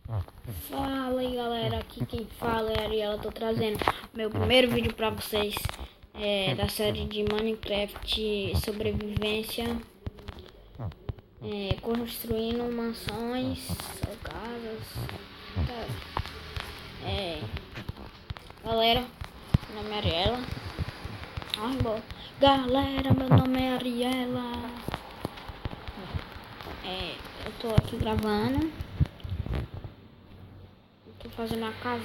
Fala aí galera, aqui quem fala é a Ariela. Tô trazendo meu primeiro vídeo pra vocês da série de Minecraft sobrevivência, construindo mansões ou casas. Galera, meu nome é Ariela. Ai, boa. Galera, meu nome é Ariela. Eu tô aqui gravando. Tô fazendo a casa.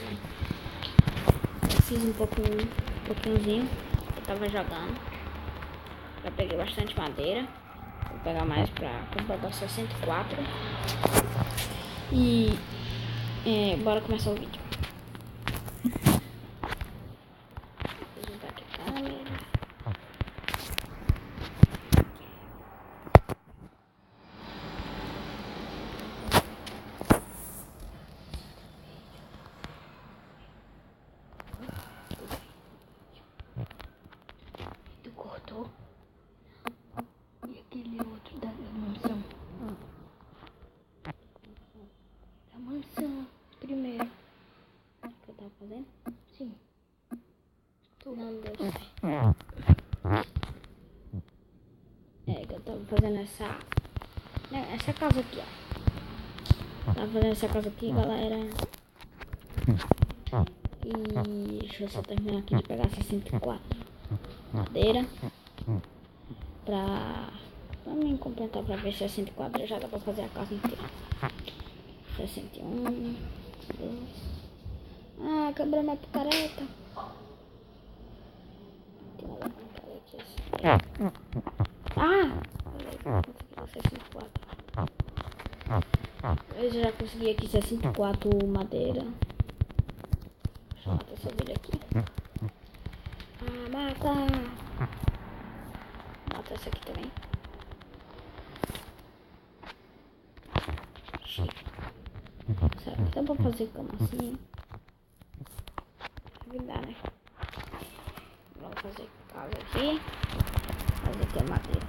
Fiz um pouquinhozinho. Eu tava jogando. Já peguei bastante madeira. Vou pegar mais pra completar 64. E bora começar o vídeo. Vou apresentar aqui a câmera. Tu cortou? E aquele outro da mansão? Da mansão, primeiro. O que eu tava fazendo? Sim. Não deu certo. Que eu tava fazendo essa casa aqui, ó. Tava fazendo essa casa aqui, galera. E deixa eu só terminar aqui de pegar 64 madeira pra mim completar, pra ver 64 já dá pra fazer a casa inteira. 61, 2. Ah, quebrou minha picareta. Tem uma picareta aqui assim. Beleza, consegui 64. Eu já consegui aqui 64 madeira. Deixa eu matar essa ovelha aqui. Mata! Mata essa aqui também. Será que dá pra fazer cama assim? Deve dar, né? Vamos fazer casa aqui. Fazer aqui a madeira.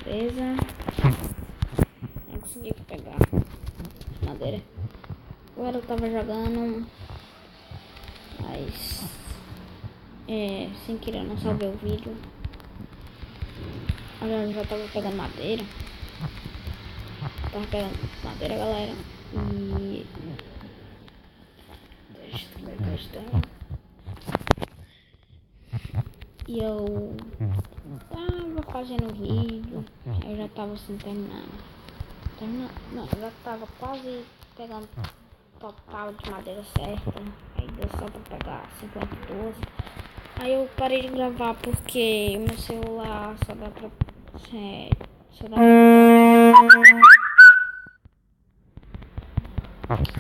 Beleza. Eu consegui pegar madeira. Agora eu tava jogando, mas sem querer eu não salvei o vídeo. Agora eu já tava pegando madeira. Tava pegando madeira, galera. E deixa eu ver castanha. E eu tava fazendo vídeo. Eu já tava assim terminando. Não, eu já tava quase pegando total de madeira certa. Aí deu só pra pegar 52. Aí eu parei de gravar porque o meu celular só dá pra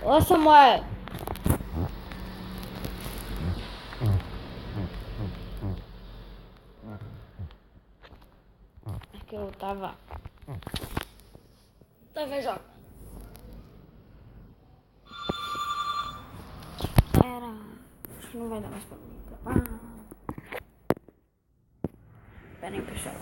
Ô Samuel! É que eu tava jogando. Acho que não vai dar mais pra mim gravar. Pera aí, pessoal.